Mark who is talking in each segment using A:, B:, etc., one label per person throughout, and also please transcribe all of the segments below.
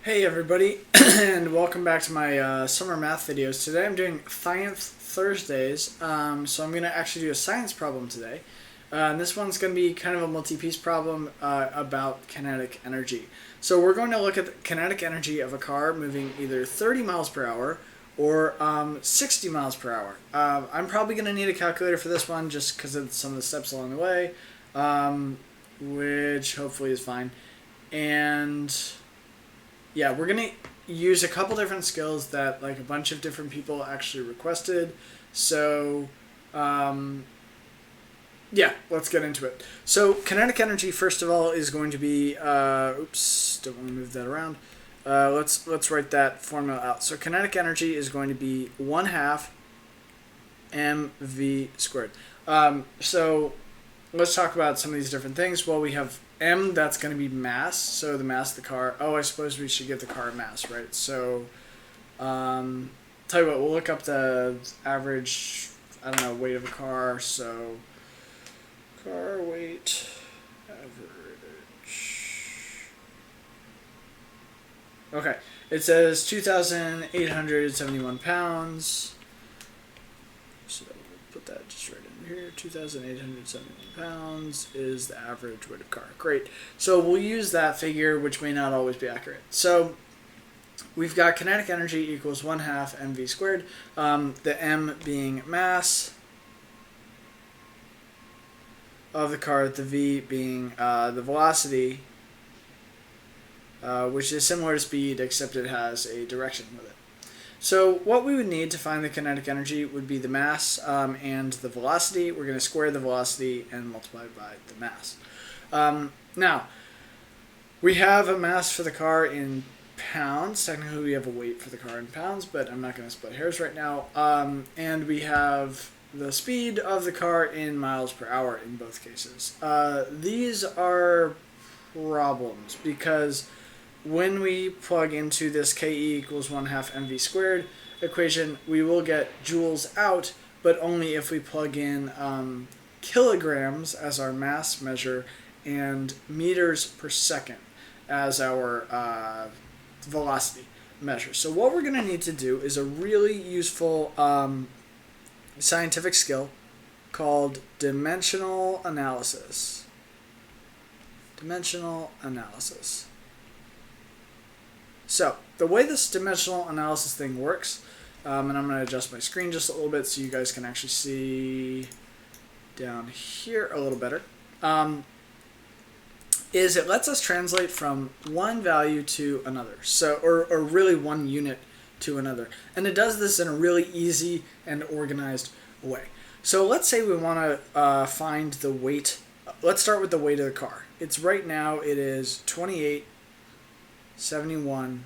A: Hey everybody, and welcome back to my summer math videos. Today I'm doing Thience Thursdays, so I'm going to actually do a science problem today. And this one's going to be kind of a multi-piece problem about kinetic energy. So we're going to look at the kinetic energy of a car moving either 30 miles per hour or 60 miles per hour. I'm probably going to need a calculator for this one just because of some of the steps along the way, which hopefully is fine. And yeah, we're going to use a couple different skills that like a bunch of different people actually requested. So, yeah, let's get into it. So kinetic energy, first of all, is going to be, oops, don't want to move that around. Let's write that formula out. So kinetic energy is going to be 1/2 mv squared. So let's talk about some of these different things. Well, we have m, that's going to be mass, so the mass of the car. Oh, I suppose we should give the car a mass, right? So, tell you what, we'll look up the average, I don't know, weight of a car. So, car weight average. Okay, it says 2,871 pounds. So we'll put that just right in here. 2,871 pounds is the average weight of car. Great. So we'll use that figure, which may not always be accurate. So we've got kinetic energy equals 1/2 mv squared. The m being mass of the car, the v being the velocity, which is similar to speed, except it has a direction with it. So what we would need to find the kinetic energy would be the mass and the velocity. We're going to square the velocity and multiply by the mass. Now, we have a mass for the car in pounds. Technically, we have a weight for the car in pounds, but I'm not going to split hairs right now. And we have the speed of the car in miles per hour in both cases. These are problems because when we plug into this Ke equals 1/2 mv squared equation, we will get joules out, but only if we plug in kilograms as our mass measure and meters per second as our velocity measure. So what we're going to need to do is a really useful scientific skill called dimensional analysis. Dimensional analysis. So, the way this dimensional analysis thing works, and I'm going to adjust my screen just a little bit so you guys can actually see down here a little better, is it lets us translate from one value to another, so or really one unit to another. And it does this in a really easy and organized way. So let's say we want to find the weight. Let's start with the weight of the car. It's right now, it is 2871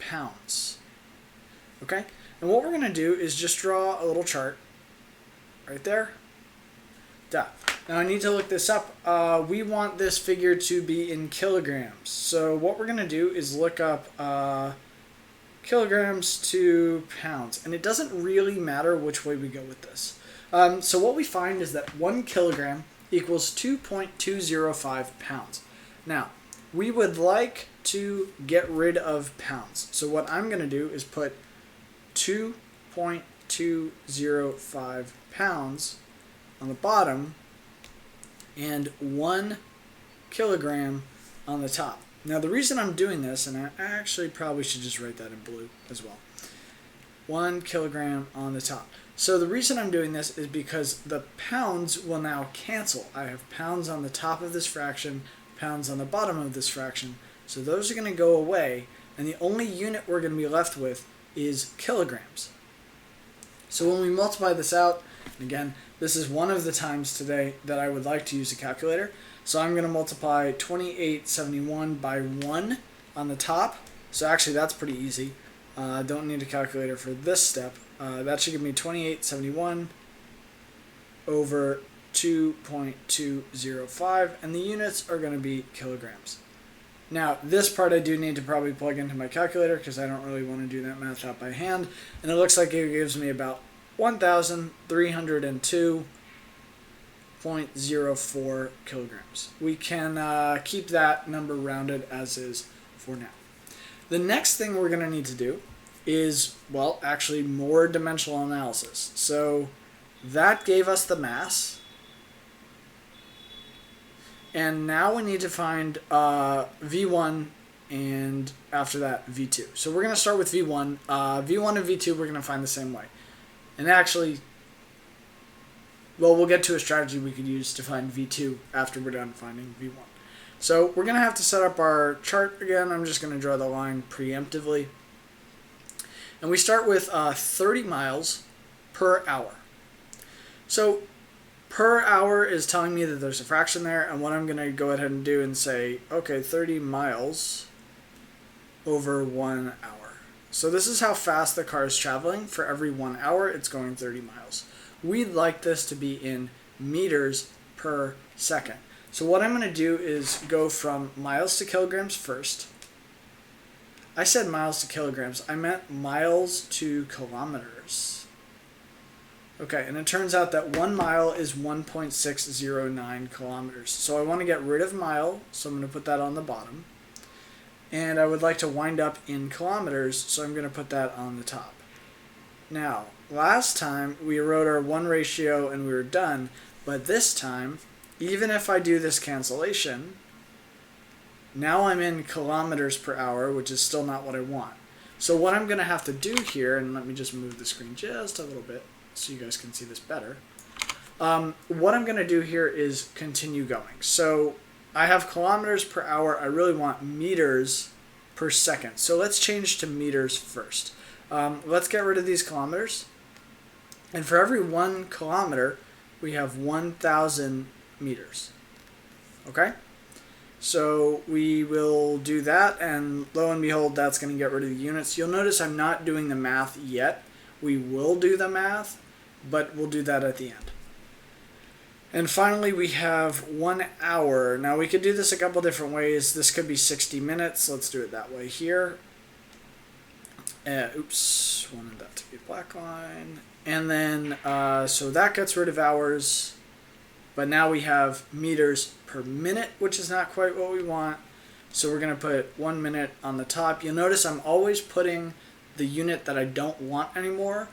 A: pounds. Okay? And what we're going to do is just draw a little chart right there. Duh. Now I need to look this up. We want this figure to be in kilograms. So what we're going to do is look up kilograms to pounds. And it doesn't really matter which way we go with this. So what we find is that 1 kilogram equals 2.205 pounds. Now, we would like to get rid of pounds. So what I'm going to do is put 2.205 pounds on the bottom and 1 kilogram on the top. Now the reason I'm doing this, and I actually probably should just write that in blue as well, 1 kilogram on the top. So the reason I'm doing this is because the pounds will now cancel. I have pounds on the top of this fraction, pounds on the bottom of this fraction. So those are going to go away, and the only unit we're going to be left with is kilograms. So when we multiply this out, and again, this is one of the times today that I would like to use a calculator. So I'm going to multiply 2871 by 1 on the top. So actually that's pretty easy. Don't need a calculator for this step. That should give me 2871 over 2.205, and the units are going to be kilograms. Now, this part I do need to probably plug into my calculator because I don't really want to do that math out by hand, and it looks like it gives me about 1,302.04 kilograms. We can keep that number rounded as is for now. The next thing we're going to need to do is, well, actually more dimensional analysis. So that gave us the mass. And now we need to find V1 and after that V2. So we're going to start with V1. V1 and V2 we're going to find the same way. And actually, well, we'll get to a strategy we could use to find V2 after we're done finding V1. So we're going to have to set up our chart again. I'm just going to draw the line preemptively. And we start with 30 miles per hour. So per hour is telling me that there's a fraction there, and what I'm going to go ahead and do and say, okay, 30 miles over 1 hour. So this is how fast the car is traveling. For every 1 hour, it's going 30 miles. We'd like this to be in meters per second. So what I'm going to do is go from miles to kilograms first. I said miles to kilograms. I meant miles to kilometers. Okay, and it turns out that 1 mile is 1.609 kilometers. So I want to get rid of mile, so I'm going to put that on the bottom. And I would like to wind up in kilometers, so I'm going to put that on the top. Now, last time we wrote our 1 ratio and we were done, but this time, even if I do this cancellation, now I'm in kilometers per hour, which is still not what I want. So what I'm going to have to do here, and let me just move the screen just a little bit so you guys can see this better. What I'm going to do here is continue going. So I have kilometers per hour. I really want meters per second. So let's change to meters first. Let's get rid of these kilometers. And for every 1 kilometer, we have 1,000 meters. Okay? So we will do that, and lo and behold, that's going to get rid of the units. You'll notice I'm not doing the math yet. We will do the math, but we'll do that at the end. And finally, we have 1 hour. Now, we could do this a couple different ways. This could be 60 minutes. Let's do it that way here. Oops, wanted that to be a black line. And then, so that gets rid of hours. But now we have meters per minute, which is not quite what we want. So we're going to put 1 minute on the top. You'll notice I'm always putting the unit that I don't want anymore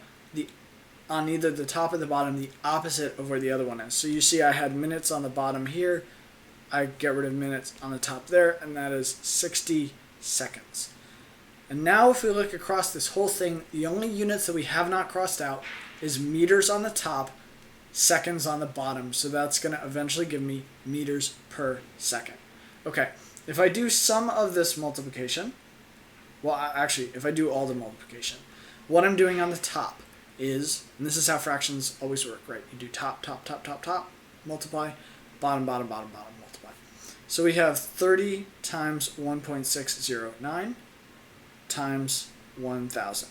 A: on either the top or the bottom, the opposite of where the other one is. So you see I had minutes on the bottom here. I get rid of minutes on the top there, and that is 60 seconds. And now if we look across this whole thing, the only units that we have not crossed out is meters on the top, seconds on the bottom. So that's going to eventually give me meters per second. Okay, if I do some of this multiplication, well, actually, if I do all the multiplication, what I'm doing on the top is, and this is how fractions always work, right? You do top, top, top, top, top, multiply, bottom, bottom, bottom, bottom, multiply. So we have 30 times 1.609 times 1,000.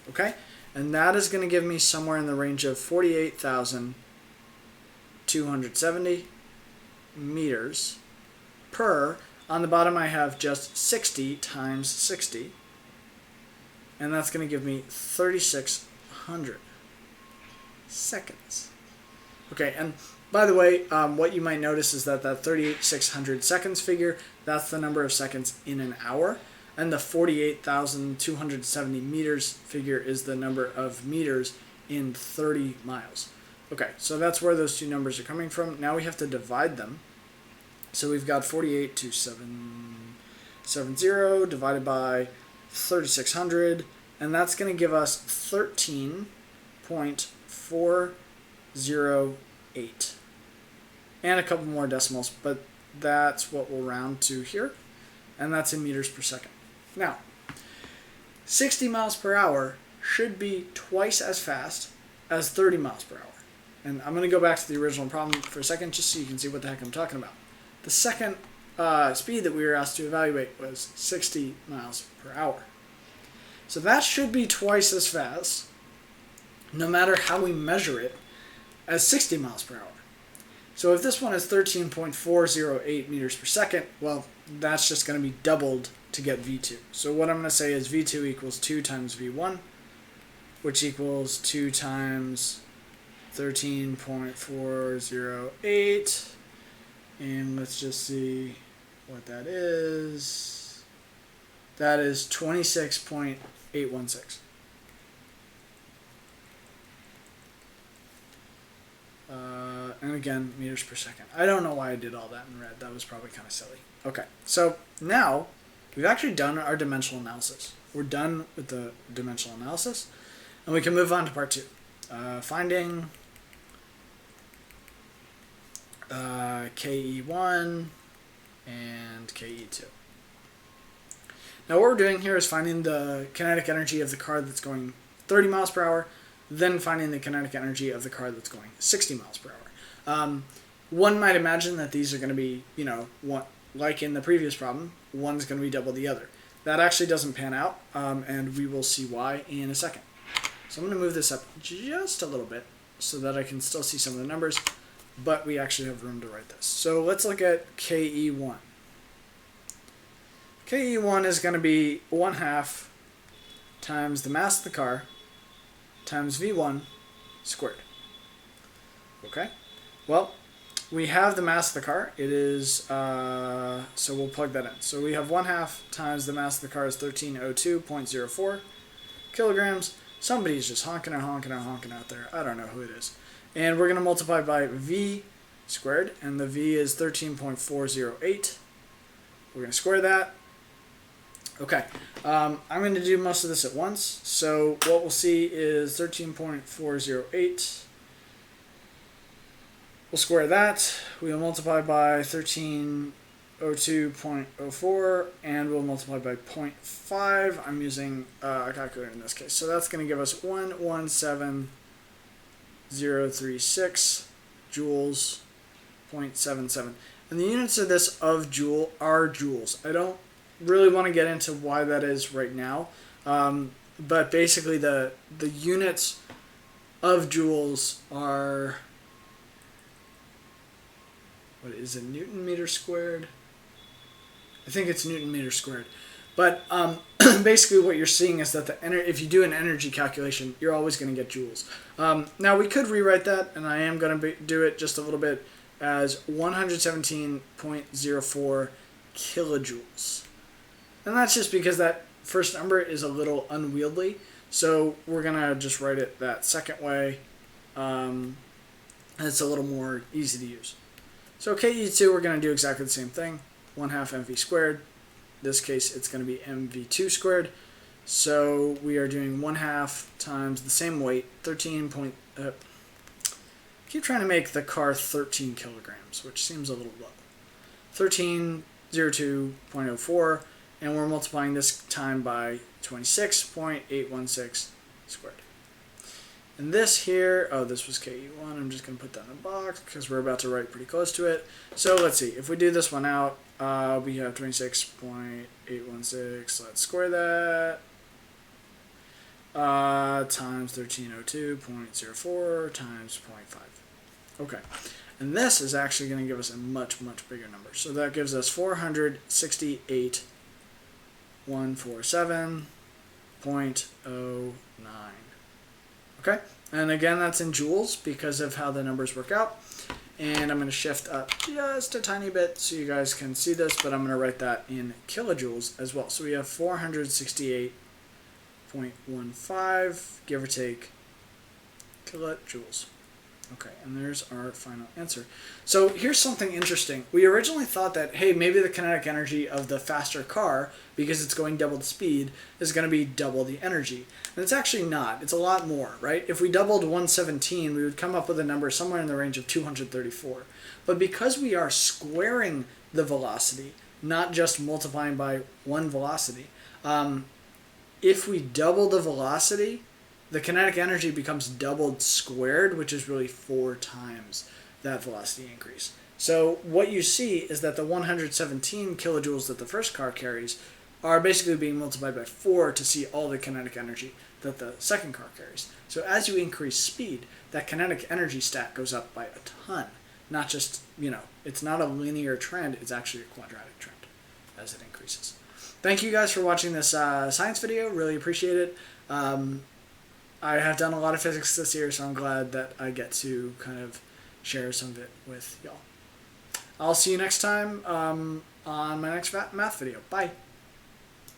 A: Okay? And that is going to give me somewhere in the range of 48,270 meters per. On the bottom, I have just 60 times 60. And that's going to give me 3,600 seconds. Okay, and by the way, what you might notice is that 3,600 seconds figure, that's the number of seconds in an hour. And the 48,270 meters figure is the number of meters in 30 miles. Okay, so that's where those two numbers are coming from. Now we have to divide them. So we've got 48,270 divided by 3,600, and that's going to give us 13.408. And a couple more decimals, but that's what we'll round to here, and that's in meters per second. Now, 60 miles per hour should be twice as fast as 30 miles per hour. And I'm going to go back to the original problem for a second just so you can see what the heck I'm talking about. The second speed that we were asked to evaluate was 60 miles per hour. So that should be twice as fast, no matter how we measure it, as 60 miles per hour. So if this one is 13.408 meters per second, well, that's just going to be doubled to get V2. So what I'm going to say is V2 equals 2 times V1, which equals 2 times 13.408. And let's just see what that is. That is 26.816. And again, meters per second. I don't know why I did all that in red. That was probably kind of silly. Okay, so now we've actually done our dimensional analysis. We're done with the dimensional analysis, and we can move on to part 2. Finding KE1 and KE2. Now what we're doing here is finding the kinetic energy of the car that's going 30 miles per hour, then finding the kinetic energy of the car that's going 60 miles per hour. One might imagine that these are going to be, one, like in the previous problem, one's going to be double the other. That actually doesn't pan out, and we will see why in a second. So I'm going to move this up just a little bit so that I can still see some of the numbers, but we actually have room to write this. So let's look at KE1. KE1 is going to be 1/2 times the mass of the car times V1 squared. Okay? Well, we have the mass of the car. It is, so we'll plug that in. So we have 1/2 times the mass of the car is 1302.04 kilograms. Somebody's just honking out there. I don't know who it is. And we're going to multiply by V squared, and the V is 13.408. We're going to square that. Okay, I'm going to do most of this at once. So what we'll see is 13.408. We'll square that. We'll multiply by 1302.04, and we'll multiply by 0.5. I'm using a calculator in this case. So that's going to give us 117,036 joules, 0.77. And the units of this of joule are joules. I don't really want to get into why that is right now, but basically the units of joules are, what is it, Newton meter squared? I think it's Newton meter squared. But basically what you're seeing is that if you do an energy calculation, you're always going to get joules. Now we could rewrite that, and I am going to do it just a little bit, as 117.04 kilojoules. And that's just because that first number is a little unwieldy. So we're going to just write it that second way. And it's a little more easy to use. So KE2, we're going to do exactly the same thing. 1/2 mv squared. In this case, it's going to be mv2 squared. So we are doing 1/2 times the same weight, 13 point... keep trying to make the car 13 kilograms, which seems a little low. 1302.04, and we're multiplying this time by 26.816 squared. And this here, oh, this was KE1. I'm just going to put that in a box because we're about to write pretty close to it. So let's see. If we do this one out, we have 26.816. Let's square that. Times 1302.04 times 0.5. Okay. And this is actually going to give us a much, much bigger number. So that gives us 468,147.09. Okay, and again, that's in joules because of how the numbers work out. And I'm going to shift up just a tiny bit so you guys can see this, but I'm going to write that in kilojoules as well. So we have 468.15, give or take, kilojoules. Okay, and there's our final answer. So here's something interesting. We originally thought that, hey, maybe the kinetic energy of the faster car, because it's going double the speed, is going to be double the energy. And it's actually not. It's a lot more, right? If we doubled 117, we would come up with a number somewhere in the range of 234. But because we are squaring the velocity, not just multiplying by one velocity, if we double the velocity, the kinetic energy becomes doubled squared, which is really 4 times that velocity increase. So what you see is that the 117 kilojoules that the first car carries are basically being multiplied by 4 to see all the kinetic energy that the second car carries. So as you increase speed, that kinetic energy stat goes up by a ton. Not just, it's not a linear trend, it's actually a quadratic trend as it increases. Thank you guys for watching this science video. Really appreciate it. I have done a lot of physics this year, so I'm glad that I get to kind of share some of it with y'all. I'll see you next time on my next math video. Bye.